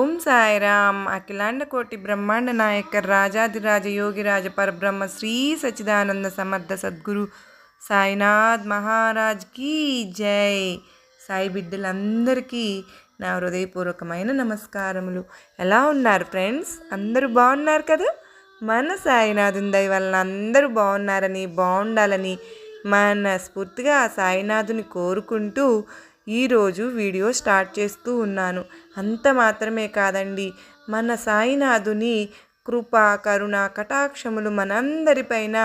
ఓం సాయిరామ్. అఖిలాండ కోటి బ్రహ్మాండ నాయక రాజాదిరాజ యోగిరాజ పరబ్రహ్మ శ్రీ సచ్చిదానంద సమర్థ సద్గురు సాయినాథ్ మహారాజ్ కీ జై. సాయి బిడ్డలందరికీ నా హృదయపూర్వకమైన నమస్కారములు. ఎలా ఉన్నారు ఫ్రెండ్స్? అందరూ బాగున్నారు కదా? మన సాయినాథుని దయ వలన అందరూ బాగున్నారని, బాగుండాలని మనస్ఫూర్తిగా సాయినాథుని కోరుకుంటూ ఈరోజు వీడియో స్టార్ట్ చేస్తూ ఉన్నాను. అంత మాత్రమే కాదండి, మన సాయినాథుని కృప, కరుణ, కటాక్షములు మనందరిపైన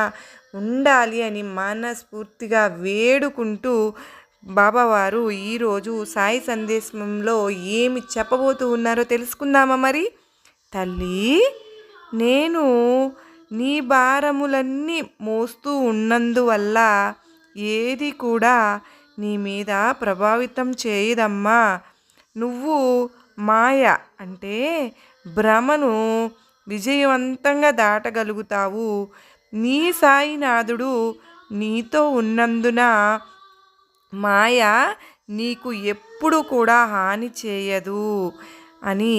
ఉండాలి అని మనస్ఫూర్తిగా వేడుకుంటూ బాబావారు ఈరోజు సాయి సందేశంలో ఏమి చెప్పబోతూ ఉన్నారో తెలుసుకుందామా మరి? తల్లి, నేను నీ భారములన్నీ మోస్తూ ఉన్నందువల్ల ఏది కూడా నీ మీద ప్రభావితం చేయదమ్మా. నువ్వు మాయ అంటే భ్రమను విజయవంతంగా దాటగలుగుతావు. నీ సాయినాథుడు నీతో ఉన్నందున మాయ నీకు ఎప్పుడు కూడా హాని చేయదు అని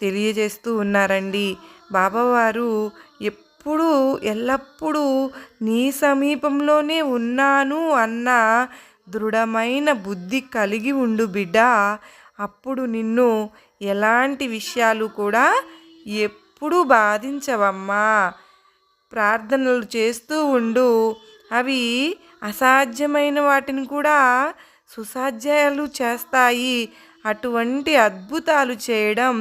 తెలియజేస్తూ ఉన్నారండి. బాబావారు ఎల్లప్పుడూ నీ సమీపంలోనే ఉన్నాను అన్న దృఢమైన బుద్ధి కలిగి ఉండు బిడ్డ. అప్పుడు నిన్ను ఎలాంటి విషయాలు కూడా ఎప్పుడూ బాధించవమ్మా. ప్రార్థనలు చేస్తూ ఉండు, అవి అసాధ్యమైన వాటిని కూడా సుసాధ్యాలు చేస్తాయి. అటువంటి అద్భుతాలు చేయడం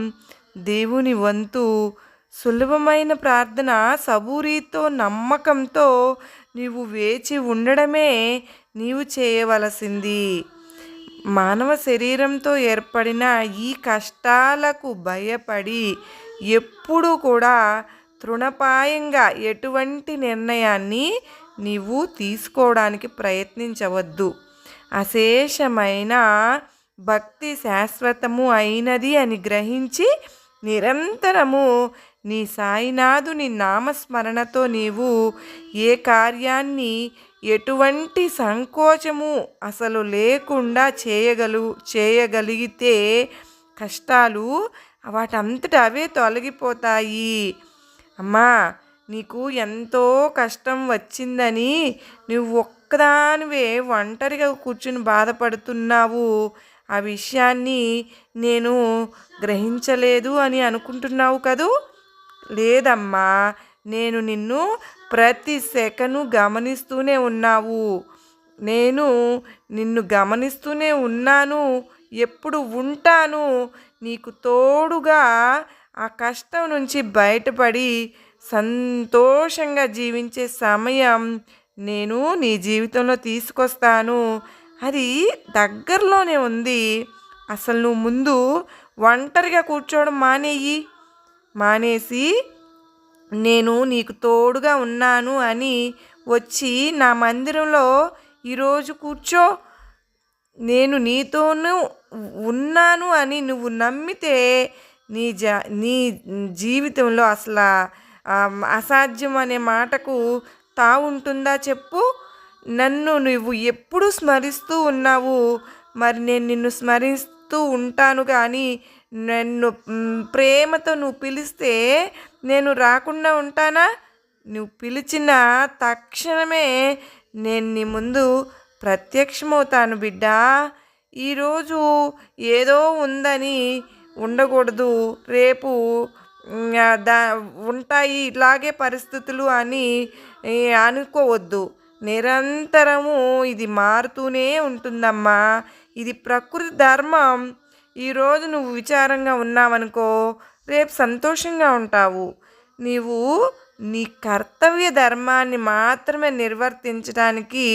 దేవుని వంతు. సులభమైన ప్రార్థన, సబూరీతో, నమ్మకంతో నీవు వేచి ఉండడమే నీవు చేయవలసింది. మానవ శరీరంతో ఏర్పడిన ఈ కష్టాలకు భయపడి ఎప్పుడూ కూడా తృణపాయంగా ఎటువంటి నిర్ణయాన్ని నీవు తీసుకోవడానికి ప్రయత్నించవద్దు. అశేషమైన భక్తి శాశ్వతము అయినది అని గ్రహించి నిరంతరము నీ సాయినాథుని నామస్మరణతో నీవు ఏ కార్యాన్ని ఎటువంటి సంకోచము అసలు లేకుండా చేయగలిగితే కష్టాలు వాటంతట అవే తొలగిపోతాయి. అమ్మా, నీకు ఎంతో కష్టం వచ్చిందని నువ్వు ఒక్కదానివే ఒంటరిగా కూర్చుని బాధపడుతున్నావు. ఆ విషయాన్ని నేను గ్రహించలేదు అని అనుకుంటున్నావు కదూ? లేదమ్మా, నేను నిన్ను ప్రతి సెకను గమనిస్తూనే ఉన్నావు. నేను నిన్ను గమనిస్తూనే ఉన్నాను, ఎప్పుడు ఉంటాను. నీకు తోడుగా ఆ కష్టం నుంచి బయటపడి సంతోషంగా జీవించే సమయం నేను నీ జీవితంలో తీసుకొస్తాను. అది దగ్గరలోనే ఉంది. అసలు నువ్వు ముందు ఒంటరిగా కూర్చోవడం మానేసి నేను నీకు తోడుగా ఉన్నాను అని వచ్చి నా మందిరంలో ఈరోజు కూర్చో. నేను నీతోనూ ఉన్నాను అని నువ్వు నమ్మితే నీ జీవితంలో అసలు అసాధ్యం అనే మాటకు తావుంటుందా చెప్పు? నన్ను నువ్వు ఎప్పుడు స్మరిస్తూ ఉన్నావు. మరి నేను నిన్ను స్మరిస్తూ ఉంటాను, కానీ నన్ను ప్రేమతో నువ్వు పిలిస్తే నేను రాకుండా ఉంటానా? నువ్వు పిలిచిన తక్షణమే నేను నీ ముందు ప్రత్యక్షమవుతాను బిడ్డ. ఈరోజు ఏదో ఉందని ఉండకూడదు. రేపు ఉంటాయి ఇలాగే పరిస్థితులు అని అనుకోవద్దు. నిరంతరము ఇది మారుతూనే ఉంటుందమ్మా. ఇది ప్రకృతి ధర్మం. ఈరోజు నువ్వు విచారంగా ఉన్నావనుకో, రేపు సంతోషంగా ఉంటావు. నీవు నీ కర్తవ్య ధర్మాన్ని మాత్రమే నిర్వర్తించడానికి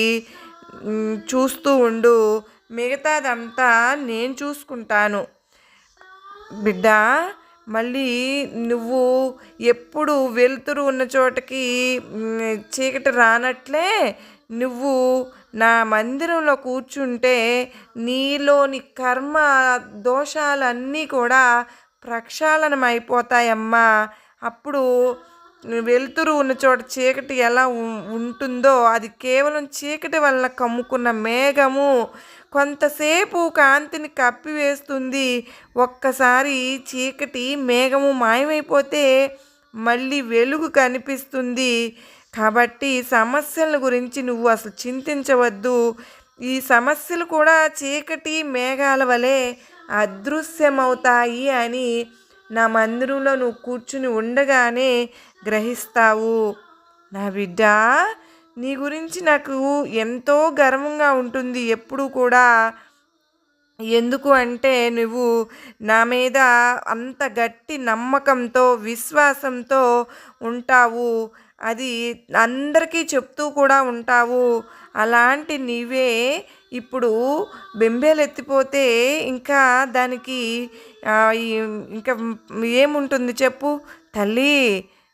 చూస్తూ ఉండు. మిగతాదంతా నేను చూసుకుంటాను బిడ్డ. మళ్ళీ నువ్వు ఎప్పుడు వెలుతురు ఉన్న చోటకి చీకటి రానట్లే నువ్వు నా మందిరంలో కూర్చుంటే నీలోని కర్మ దోషాలన్నీ కూడా ప్రక్షాళనం అయిపోతాయమ్మా. అప్పుడు వెలుతురు ఉన్న చోట చీకటి ఎలా ఉంటుందో, అది కేవలం చీకటి వలన కమ్ముకున్న మేఘము కొంతసేపు కాంతిని కప్పివేస్తుంది. ఒక్కసారి చీకటి మేఘము మాయమైపోతే మళ్ళీ వెలుగు కనిపిస్తుంది. కాబట్టి సమస్యల గురించి నువ్వు అసలు చింతించవద్దు. ఈ సమస్యలు కూడా చీకటి మేఘాల వలె అదృశ్యమవుతాయి అని నా మందిరంలో నువ్వు కూర్చుని ఉండగానే గ్రహిస్తావు. నా బిడ్డ, నీ గురించి నాకు ఎంతో గర్వంగా ఉంటుంది ఎప్పుడు కూడా. ఎందుకు అంటే నువ్వు నా మీద అంత గట్టి నమ్మకంతో విశ్వాసంతో ఉంటావు. అది అందరికీ చెప్తూ కూడా ఉంటావు. అలాంటి నీవే ఇప్పుడు బెంబేలెత్తిపోతే ఇంకా దానికి ఇంకా ఏముంటుంది చెప్పు. తల్లి,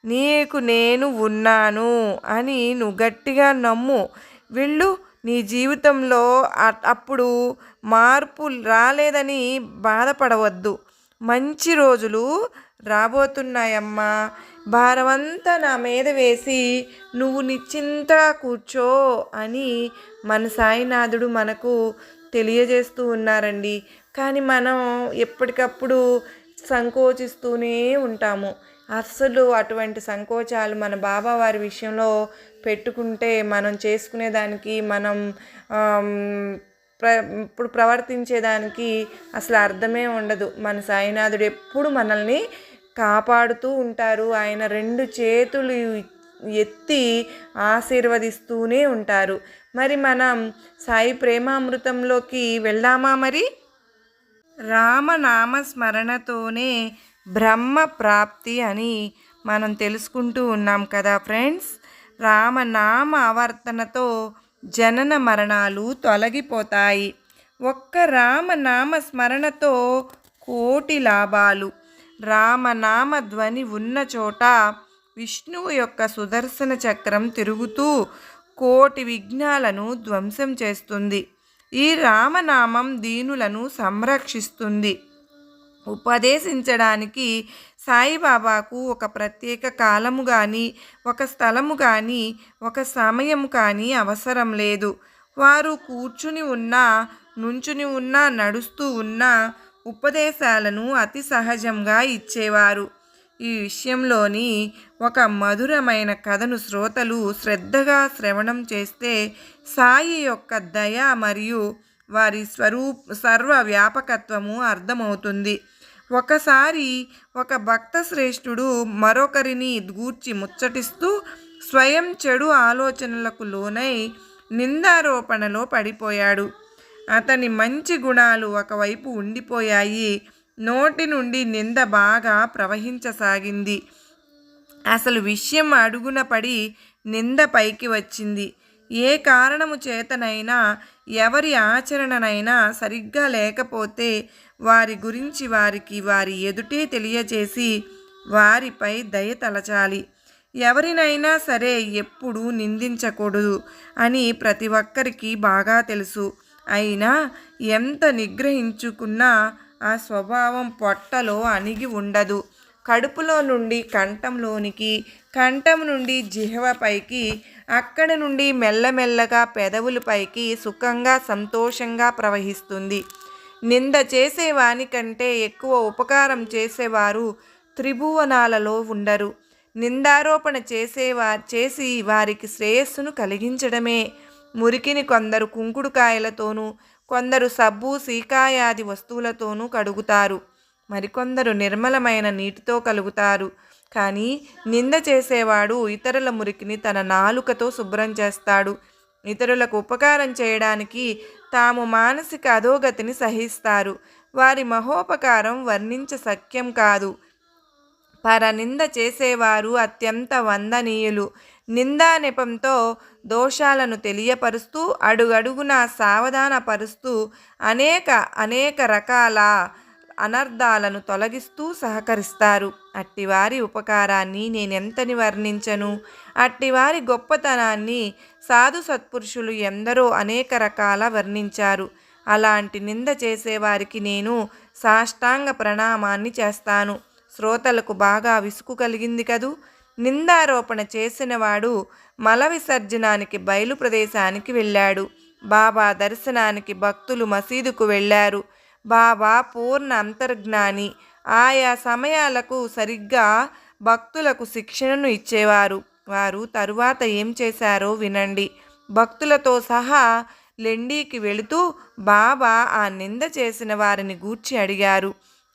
నీకు నేను ఉన్నాను అని నువ్వు గట్టిగా నమ్ము. వెళ్ళు. నీ జీవితంలో అప్పుడు మార్పు రాలేదని బాధపడవద్దు. మంచి రోజులు రాబోతున్నాయమ్మా. భారమంతా నా మీద వేసి నువ్వు నిశ్చింతగా కూర్చో అని మన సాయినాథుడు మనకు తెలియజేస్తూ ఉన్నారండి. కానీ మనం ఎప్పటికప్పుడు సంకోచిస్తూనే ఉంటాము. అస్సలు అటువంటి సంకోచాలు మన బాబావారి విషయంలో పెట్టుకుంటే మనం చేసుకునేదానికి, మనం ఇప్పుడు ప్రవర్తించేదానికి అసలు అర్థమే ఉండదు. మన సాయినాథుడు ఎప్పుడు మనల్ని కాపాడుతూ ఉంటారు. ఆయన 2 చేతులు ఎత్తి ఆశీర్వదిస్తూనే ఉంటారు. మరి మనం సాయి ప్రేమామృతంలోకి వెళ్దామా? మరి రామనామ స్మరణతోనే బ్రహ్మ ప్రాప్తి అని మనం తెలుసుకుంటూ ఉన్నాం కదా ఫ్రెండ్స్. రామనామ ఆవర్తనతో జనన మరణాలు తొలగిపోతాయి. ఒక్క రామనామ స్మరణతో కోటి లాభాలు. రామనామ ధ్వని ఉన్న చోట విష్ణువు యొక్క సుదర్శన చక్రం తిరుగుతూ కోటి విఘ్నాలను ధ్వంసం చేస్తుంది. ఈ రామనామం దీనులను సంరక్షిస్తుంది. ఉపదేశించడానికి సాయిబాబాకు ఒక ప్రత్యేక కాలము కానీ, ఒక స్థలము కానీ, ఒక సమయం కానీ అవసరం లేదు. వారు కూర్చుని ఉన్నా, నుంచుని ఉన్నా, నడుస్తూ ఉన్నా ఉపదేశాలను అతి సహజంగా ఇచ్చేవారు. ఈ విషయంలోని ఒక మధురమైన కథను శ్రోతలు శ్రద్ధగా శ్రవణం చేస్తే సాయి యొక్క దయ మరియు వారి సర్వ వ్యాపకత్వము అర్థమవుతుంది. ఒకసారి ఒక భక్త శ్రేష్ఠుడు మరొకరిని గూర్చి ముచ్చటిస్తూ స్వయం చెడు ఆలోచనలకు లోనై నిందారోపణలో పడిపోయాడు. అతని మంచి గుణాలు ఒకవైపు ఉండిపోయాయి. నోటి నుండి నింద బాగా ప్రవహించసాగింది. అసలు విషయం అడుగున పడి నింద పైకి వచ్చింది. ఏ కారణము చేతనైనా, ఎవరి ఆచరణనైనా సరిగ్గా లేకపోతే వారి గురించి వారికి వారి ఎదుటే తెలియజేసి వారిపై దయ తలచాలి. ఎవరినైనా సరే ఎప్పుడూ నిందించకూడదు అని ప్రతి ఒక్కరికి బాగా తెలుసు. అయినా ఎంత నిగ్రహించుకున్నా ఆ స్వభావం పొట్టలో అణిగి ఉండదు. కడుపులో నుండి కంఠంలోనికి, కంఠం నుండి జిహ్వపైకి, అక్కడి నుండి మెల్లమెల్లగా పెదవులపైకి సుఖంగా సంతోషంగా ప్రవహిస్తుంది. నింద చేసేవాని కంటే ఎక్కువ ఉపకారం చేసేవారు త్రిభువనాలలో ఉండరు. నిందారోపణ చేసి వారికి శ్రేయస్సును కలిగించడమే. మురికిని కొందరు కుంకుడుకాయలతోనూ, కొందరు సబ్బు సీకాయాది వస్తువులతోనూ కడుగుతారు. మరికొందరు నిర్మలమైన నీటితో కలుగుతారు. కానీ నింద చేసేవాడు ఇతరుల మురికిని తన నాలుకతో శుభ్రం చేస్తాడు. ఇతరులకు ఉపకారం చేయడానికి తాము మానసిక అధోగతిని సహిస్తారు. వారి మహోపకారం వర్ణించశక్యం కాదు. పరనింద చేసేవారు అత్యంత వందనీయులు. నిందా నెపంతో దోషాలను తెలియపరుస్తూ, అడుగడుగునా సావధానపరుస్తూ అనేక రకాల అనర్థాలను తొలగిస్తూ సహకరిస్తారు. అట్టివారి ఉపకారాన్ని నేనెంతని వర్ణించను. అట్టివారి గొప్పతనాన్ని సాధు సత్పురుషులు ఎందరో అనేక రకాల వర్ణించారు. అలాంటి నింద చేసేవారికి నేను సాష్టాంగ ప్రణామాన్ని చేస్తాను. శ్రోతలకు బాగా విసుగు కలిగింది కదూ. నిందారోపణ చేసినవాడు మల విసర్జనానికి బయలు ప్రదేశానికి వెళ్ళాడు. బాబా దర్శనానికి భక్తులు మసీదుకు వెళ్ళారు. బాబా పూర్ణ అంతర్జ్ఞాని. ఆయా సమయాలకు సరిగ్గా భక్తులకు శిక్షణను ఇచ్చేవారు. వారు తరువాత ఏం చేశారో వినండి. భక్తులతో సహా లెండీకి వెళుతూ బాబా ఆ నింద చేసిన వారిని గూర్చి అడిగారు.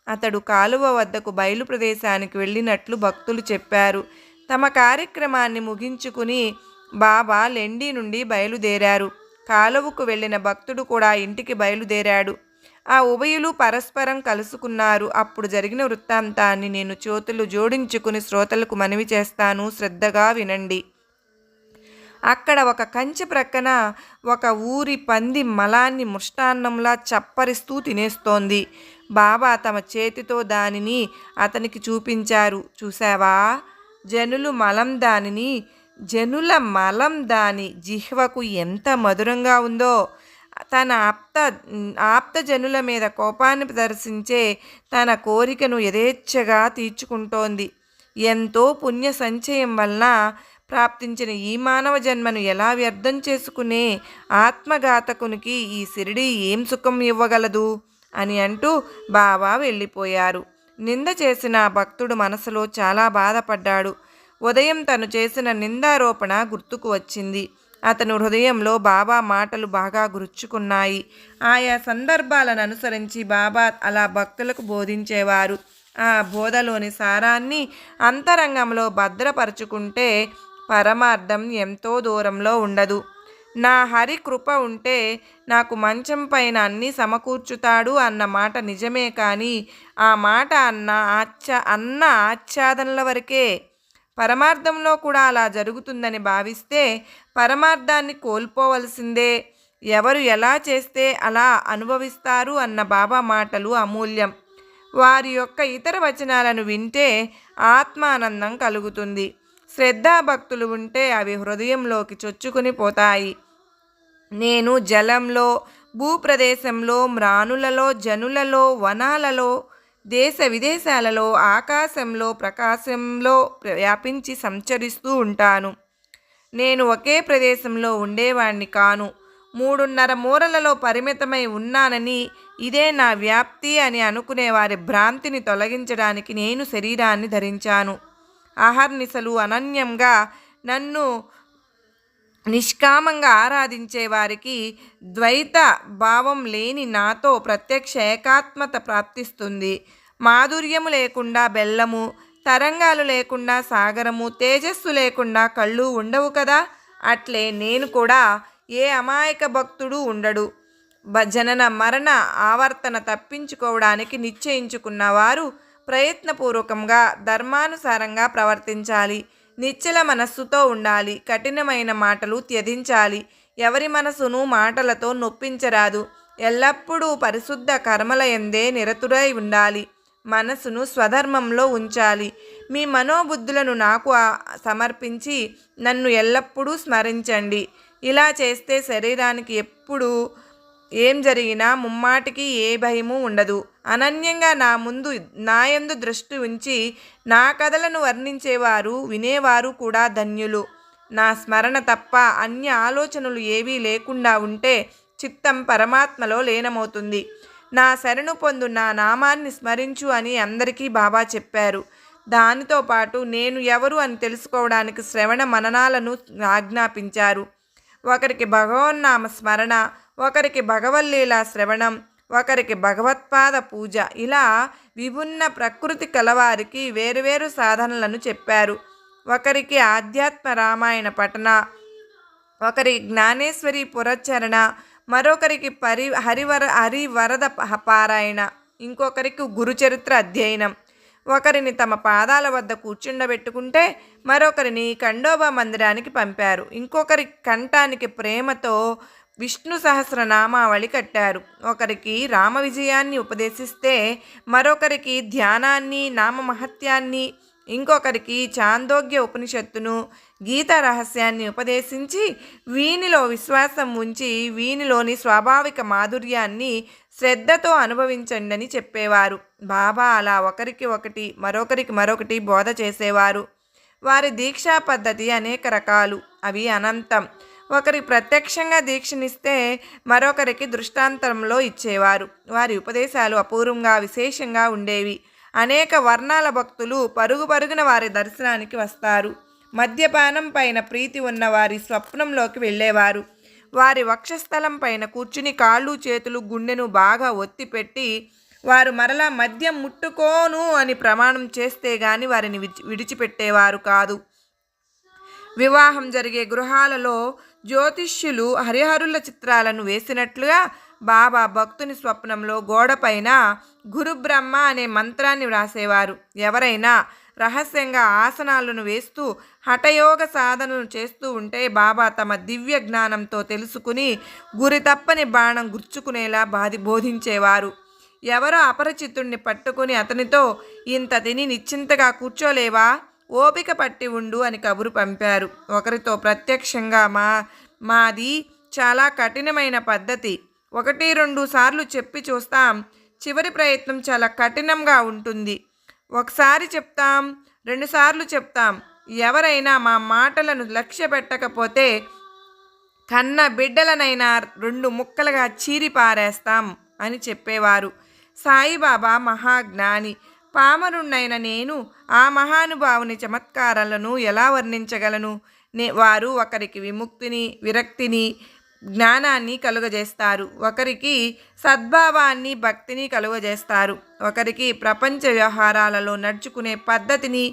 అతడు కాలువ వద్దకు బయలు ప్రదేశానికి వెళ్ళినట్లు భక్తులు చెప్పారు. తమ కార్యక్రమాన్ని ముగించుకుని బాబా లెండి నుండి బయలుదేరారు. కాలువకు వెళ్ళిన భక్తుడు కూడా ఇంటికి బయలుదేరాడు. ఆ ఉభయులు పరస్పరం కలుసుకున్నారు. అప్పుడు జరిగిన వృత్తాంతాన్ని నేను చేతులు జోడించుకుని శ్రోతలకు మనవి చేస్తాను, శ్రద్ధగా వినండి. అక్కడ ఒక కంచె ప్రక్కన ఒక ఊరి పంది మలాన్ని ముష్టాన్నంలా చప్పరిస్తూ తినేస్తోంది. బాబా తమ చేతితో దానిని అతనికి చూపించారు. చూసావా, జనుల మలం దాని జిహ్వకు ఎంత మధురంగా ఉందో. తన ఆప్తజనుల మీద కోపాన్ని ప్రదర్శించే తన కోరికను యథేచ్ఛగా తీర్చుకుంటోంది. ఎంతో పుణ్య సంచయం వలన ప్రాప్తించిన ఈ మానవ జన్మను ఎలా వ్యర్థం చేసుకునే ఆత్మఘాతకునికి ఈ షిరిడీ ఏం సుఖం ఇవ్వగలదు అని అంటూ బాబా వెళ్ళిపోయారు. నింద చేసిన భక్తుడు మనసులో చాలా బాధపడ్డాడు. ఉదయం తను చేసిన నిందారోపణ గుర్తుకు వచ్చింది. అతను హృదయంలో బాబా మాటలు బాగా గుర్చుకున్నాయి. ఆయా సందర్భాలను అనుసరించి బాబా అలా భక్తులకు బోధించేవారు. ఆ బోధలోని సారాన్ని అంతరంగంలో భద్రపరుచుకుంటే పరమార్థం ఎంతో దూరంలో ఉండదు. నా హరి కృప ఉంటే నాకు మంచం పైన అన్నీ సమకూర్చుతాడు అన్న మాట నిజమే, కానీ ఆ మాట అన్న ఆచ్ఛాదనల వరకే. పరమార్థంలో కూడా అలా జరుగుతుందని భావిస్తే పరమార్థాన్ని కోల్పోవలసిందే. ఎవరు ఎలా చేస్తే అలా అనుభవిస్తారు అన్న బాబా మాటలు అమూల్యం. వారి యొక్క ఇతర వచనాలను వింటే ఆత్మానందం కలుగుతుంది. శ్రద్ధాభక్తులు ఉంటే అవి హృదయంలోకి చొచ్చుకుని పోతాయి. నేను జలంలో, భూప్రదేశంలో, మ్రానులలో, జనులలో, వనాలలో, దేశ విదేశాలలో, ఆకాశంలో, ప్రకాశంలో వ్యాపించి సంచరిస్తూ ఉంటాను. నేను ఒకే ప్రదేశంలో ఉండేవాణ్ణి కాను. 3.5 మూరలలో పరిమితమై ఉన్నానని, ఇదే నా వ్యాప్తి అని అనుకునే వారి భ్రాంతిని తొలగించడానికి నేను శరీరాన్ని ధరించాను. అహర్నిశలు అనన్యంగా నన్ను నిష్కామంగా ఆరాధించే వారికి ద్వైత భావం లేని నాతో ప్రత్యక్ష ఏకాత్మత ప్రాప్తిస్తుంది. మాధుర్యము లేకుండా బెల్లము, తరంగాలు లేకుండా సాగరము, తేజస్సు లేకుండా కళ్ళు ఉండవు కదా. అట్లే నేను కూడా ఏ అమాయక భక్తుడు ఉండడు. జనన మరణ ఆవర్తన తప్పించుకోవడానికి నిశ్చయించుకున్నవారు ప్రయత్నపూర్వకంగా ధర్మానుసారంగా ప్రవర్తించాలి. నిశ్చల మనస్సుతో ఉండాలి. కఠినమైన మాటలు త్యజించాలి. ఎవరి మనసును మాటలతో నొప్పించరాదు. ఎల్లప్పుడూ పరిశుద్ధ కర్మల యందే నిరతుడై ఉండాలి. మనసును స్వధర్మంలో ఉంచాలి. మీ మనోబుద్ధులను నాకు సమర్పించి నన్ను ఎల్లప్పుడూ స్మరించండి. ఇలా చేస్తే శరీరానికి ఎప్పుడు ఏం జరిగినా ముమ్మాటికి ఏ భయము ఉండదు. అనన్యంగా నాయందు దృష్టి ఉంచి నా కథలను వర్ణించేవారు, వినేవారు కూడా ధన్యులు. నా స్మరణ తప్ప అన్య ఆలోచనలు ఏవీ లేకుండా ఉంటే చిత్తం పరమాత్మలో లీనమవుతుంది. నా శరణు పొందు, నా నామాన్ని స్మరించు అని అందరికీ బాబా చెప్పారు. దానితో పాటు నేను ఎవరు అని తెలుసుకోవడానికి శ్రవణ మననాలను ఆజ్ఞాపించారు. ఒకరికి భగవన్నామ స్మరణ, ఒకరికి భగవల్లీలా శ్రవణం, ఒకరికి భగవత్పాద పూజ, ఇలా విభిన్న ప్రకృతి కలవారికి వేరువేరు సాధనలను చెప్పారు. ఒకరికి ఆధ్యాత్మ రామాయణ పఠన, ఒకరి జ్ఞానేశ్వరి పురచరణ, మరొకరికి హరివరద పారాయణ, ఇంకొకరికి గురుచరిత్ర అధ్యయనం. ఒకరిని తమ పాదాల వద్ద కూర్చుండబెట్టుకుంటే మరొకరిని ఖండోబా మందిరానికి పంపారు. ఇంకొకరి కంఠానికి ప్రేమతో విష్ణు సహస్రనామావళి కట్టారు. ఒకరికి రామ విజయాన్ని ఉపదేశిస్తే మరొకరికి ధ్యానాన్ని, నామ మహత్యాన్ని, ఇంకొకరికి చాందోగ్య ఉపనిషత్తును, గీతా రహస్యాన్ని ఉపదేశించి వీనిలో విశ్వాసం ఉంచి వీనిలోని స్వాభావిక మాధుర్యాన్ని శ్రద్ధతో అనుభవించండి అని చెప్పేవారు. బాబా అలా ఒకరికి ఒకటి, మరొకరికి మరొకటి బోధ చేసేవారు. వారి దీక్షా పద్ధతి అనేక రకాలు, అవి అనంతం. ఒకరి ప్రత్యక్షంగా దీక్షనిస్తే మరొకరికి దృష్టాంతంలో ఇచ్చేవారు. వారి ఉపదేశాలు అపూర్వంగా విశేషంగా ఉండేవి. అనేక వర్ణాల భక్తులు పరుగు పరుగున వారి దర్శనానికి వస్తారు. మద్యపానం పైన ప్రీతి ఉన్న వారి స్వప్నంలోకి వెళ్ళేవారు. వారి వక్షస్థలం పైన కూర్చుని కాళ్ళు చేతులు గుండెను బాగా ఒత్తిపెట్టి వారు మరలా మద్యం ముట్టుకోను అని ప్రమాణం చేస్తే గాని వారిని విడిచిపెట్టేవారు కాదు. వివాహం జరిగే గృహాలలో జ్యోతిష్యులు హరిహరుల చిత్రాలను వేసినట్లుగా బాబా భక్తుని స్వప్నంలో గోడపైన గురుబ్రహ్మ అనే మంత్రాన్ని వ్రాసేవారు. ఎవరైనా రహస్యంగా ఆసనాలను వేస్తూ హఠయోగ సాధనలు చేస్తూ ఉంటే బాబా తమ దివ్య జ్ఞానంతో తెలుసుకుని గురి తప్పని బాణం గుర్చుకునేలా బోధించేవారు. ఎవరో అపరిచితుణ్ణి పట్టుకుని అతనితో ఇంత తిని నిశ్చింతగా కూర్చోలేవా, ఓపిక పట్టి ఉండు అని కబురు పంపారు. ఒకరితో ప్రత్యక్షంగా మాది చాలా కఠినమైన పద్ధతి, 1-2 సార్లు చెప్పి చూస్తాం, చివరి ప్రయత్నం చాలా కఠినంగా ఉంటుంది. ఒకసారి చెప్తాం, 2 సార్లు చెప్తాం, ఎవరైనా మా మాటలను లక్ష్య పెట్టకపోతే కన్న బిడ్డలనైనా 2 ముక్కలుగా చీరి పారేస్తాం అని చెప్పేవారు. సాయిబాబా మహాజ్ఞాని. పామరుణ్ణైన నేను ఆ మహానుభావుని చమత్కారాలను ఎలా వర్ణించగలను? వారు ఒకరికి విముక్తిని, విరక్తిని, జ్ఞానాన్ని కలుగజేస్తారు. ఒకరికి సద్భావాన్ని, భక్తిని కలుగజేస్తారు. ఒకరికి ప్రపంచ వ్యవహారాలలో నడుచుకునే పద్ధతిని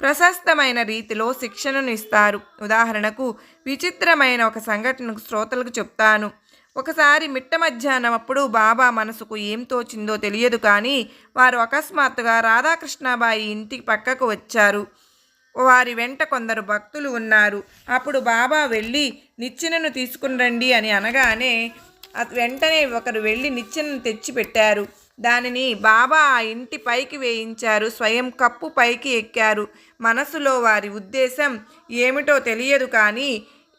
ప్రశస్తమైన రీతిలో శిక్షణను ఇస్తారు. ఉదాహరణకు విచిత్రమైన ఒక సంఘటనకు శ్రోతలకు చెప్తాను. ఒకసారి మిట్ట మధ్యాహ్నం అప్పుడు బాబా మనసుకు ఏం తోచిందో తెలియదు కానీ వారు అకస్మాత్తుగా రాధాకృష్ణాబాయి ఇంటి పక్కకు వచ్చారు. వారి వెంట కొందరు భక్తులు ఉన్నారు. అప్పుడు బాబా వెళ్ళి నిచ్చెనను తీసుకుని రండి అని అనగానే వెంటనే ఒకరు వెళ్ళి నిచ్చెనను తెచ్చిపెట్టారు. దానిని బాబా ఆ ఇంటి పైకి వేయించారు. స్వయం కప్పు పైకి ఎక్కారు. మనసులో వారి ఉద్దేశం ఏమిటో తెలియదు కానీ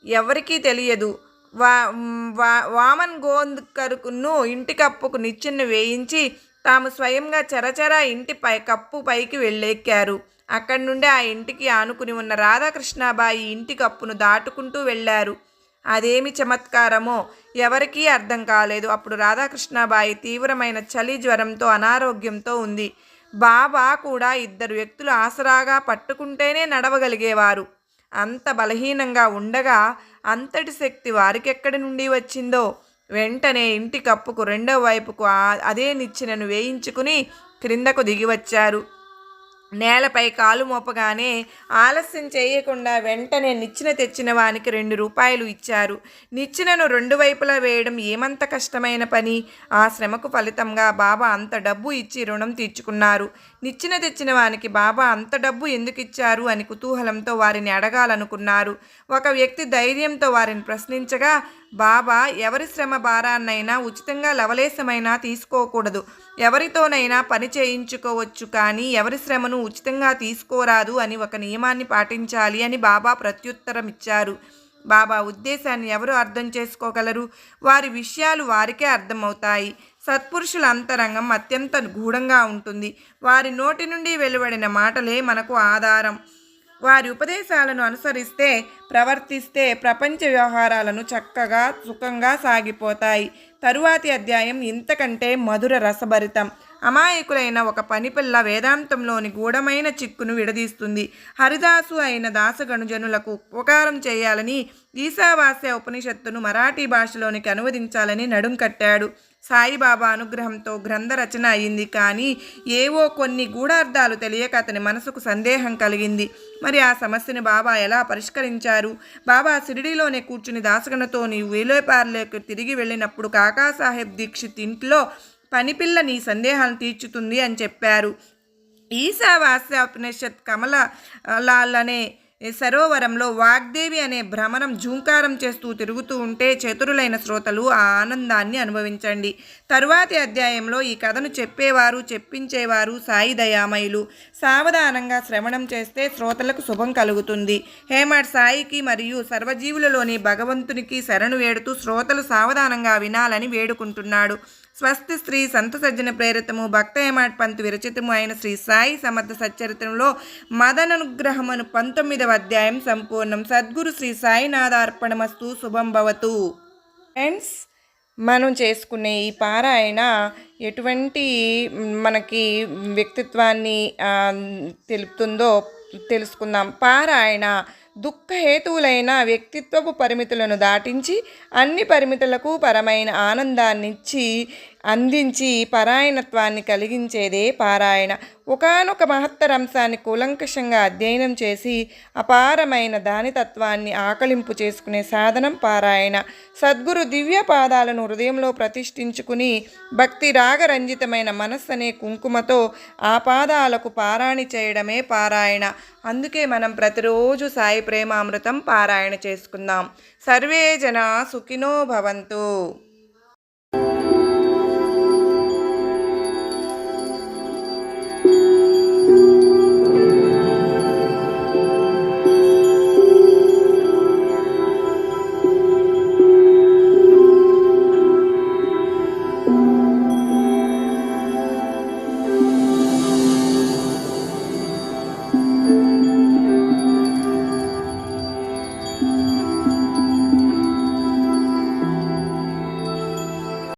ఎవరికీ తెలియదు. వామన్ గోంద్కర్ను ఇంటి కప్పుకు నిచ్చెను వేయించి తాము స్వయంగా చరచరా కప్పు పైకి వెళ్ళెక్కారు. అక్కడి నుండి ఆ ఇంటికి ఆనుకుని ఉన్న రాధాకృష్ణాబాయి ఇంటి కప్పును దాటుకుంటూ వెళ్ళారు. అదేమి చమత్కారమో ఎవరికీ అర్థం కాలేదు. అప్పుడు రాధాకృష్ణాబాయి తీవ్రమైన చలి జ్వరంతో అనారోగ్యంతో ఉంది. బాబా కూడా 2 వ్యక్తులు ఆసరాగా పట్టుకుంటేనే నడవగలిగేవారు. అంత బలహీనంగా ఉండగా అంతటి శక్తి వారికెక్కడి నుండి వచ్చిందో. వెంటనే ఇంటి కప్పుకు 2వ వైపుకు అదే నిచ్చెనను వేయించుకుని క్రిందకు దిగివచ్చారు. నేలపై కాలు మోపగానే ఆలస్యం చేయకుండా వెంటనే నిచ్చెన తెచ్చిన వానికి 2 రూపాయలు ఇచ్చారు. నిచ్చెనను 2 వైపులా వేయడం ఏమంత కష్టమైన పని? ఆ శ్రమకు ఫలితంగా బాబా అంత డబ్బు ఇచ్చి రుణం తీర్చుకున్నారు. నిచ్చెన తెచ్చిన వానికి బాబా అంత డబ్బు ఎందుకు ఇచ్చారు అని కుతూహలంతో వారిని అడగాలనుకున్నారు. ఒక వ్యక్తి ధైర్యంతో వారిని ప్రశ్నించగా బాబా ఎవరి శ్రమ భారాన్నైనా ఉచితంగా లవలేశమైనా తీసుకోకూడదు, ఎవరితోనైనా పని చేయించుకోవచ్చు కానీ ఎవరి శ్రమను ఉచితంగా తీసుకోరాదు అని ఒక నియమాన్ని పాటించాలి అని బాబా ప్రత్యుత్తరం ఇచ్చారు. బాబా ఉద్దేశాన్ని ఎవరు అర్థం చేసుకోగలరు? వారి విషయాలు వారికే అర్థమవుతాయి. సత్పురుషుల అంతరంగం అత్యంత గూఢంగా ఉంటుంది. వారి నోటి నుండి వెలువడిన మాటలే మనకు ఆధారం. వారి ఉపదేశాలను అనుసరిస్తే, ప్రవర్తిస్తే ప్రపంచ వ్యవహారాలను చక్కగా సుఖంగా సాగిపోతాయి. తరువాతి అధ్యాయం ఇంతకంటే మధుర రసభరితం. అమాయకులైన ఒక పనిపిల్ల వేదాంతంలోని గూఢమైన చిక్కును విడదీస్తుంది. హరిదాసు అయిన దాసగణుజనులకు ఉపకారం చేయాలని ఈశావాస్య ఉపనిషత్తును మరాఠీ భాషలోనికి అనువదించాలని నడుం కట్టాడు. సాయిబాబా అనుగ్రహంతో గ్రంథ రచన అయింది. కానీ ఏవో కొన్ని గూఢార్థాలు తెలియక అతని మనసుకు సందేహం కలిగింది. మరి ఆ సమస్యను బాబా ఎలా పరిష్కరించారు? బాబా షిరిడీలోనే కూర్చుని దాసగణతో వేలేపార్లేకు తిరిగి వెళ్ళినప్పుడు కాకాసాహెబ్ దీక్షిత్ ఇంట్లో పనిపిల్ల నీ సందేహాలను తీర్చుతుంది అని చెప్పారు. ఈశావాస్య ఉపనిషత్ కమలాల్ అనే సరోవరంలో వాగ్దేవి అనే భ్రమరం జూంకారం చేస్తూ తిరుగుతూ ఉంటే చతురులైన శ్రోతలు ఆ ఆనందాన్ని అనుభవించండి. తరువాతి అధ్యాయంలో ఈ కథను చెప్పేవారు, చెప్పించేవారు సాయి దయామయులు. సావధానంగా శ్రవణం చేస్తే శ్రోతలకు శుభం కలుగుతుంది. హేమాడ్ సాయికి మరియు సర్వజీవులలోని భగవంతునికి శరణు వేడుతూ శ్రోతలు సావధానంగా వినాలని వేడుకుంటున్నాడు. స్వస్తి శ్రీ సంత సజ్జన ప్రేరితము భక్త హేమాడ్ పంతు విరచితము అయిన శ్రీ సాయి సమర్థ సచ్చరిత్రంలో మదనుగ్రహమును 19వ అధ్యాయం సంపూర్ణం. సద్గురు శ్రీ సాయినాథార్పణమస్తు. శుభం భవతు. ఫ్రెండ్స్, మనం చేసుకునే ఈ పారాయణ ఎటువంటి మనకి వ్యక్తిత్వాన్ని తెలుపుతుందో తెలుసుకుందాం. పారాయణ దుఃఖహేతువులైన వ్యక్తిత్వపు పరిమితులను దాటించి అన్ని పరిమితులకు పరమైన ఆనందాన్నిచ్చి అందించి పరాయణత్వాన్ని కలిగించేదే పారాయణ. ఒకానొక మహత్తర అంశాన్ని కూలంకషంగా అధ్యయనం చేసి అపారమైన దానితత్వాన్ని ఆకలింపు చేసుకునే సాధనం పారాయణ. సద్గురు దివ్య పాదాలను హృదయంలో ప్రతిష్ఠించుకుని భక్తి రాగరంజితమైన మనస్సు అనే కుంకుమతో ఆ పాదాలకు పారాణి చేయడమే పారాయణ. అందుకే మనం ప్రతిరోజు సాయి ప్రేమామృతం పారాయణ చేసుకుందాం. సర్వే జనా సుఖినో భవంతు.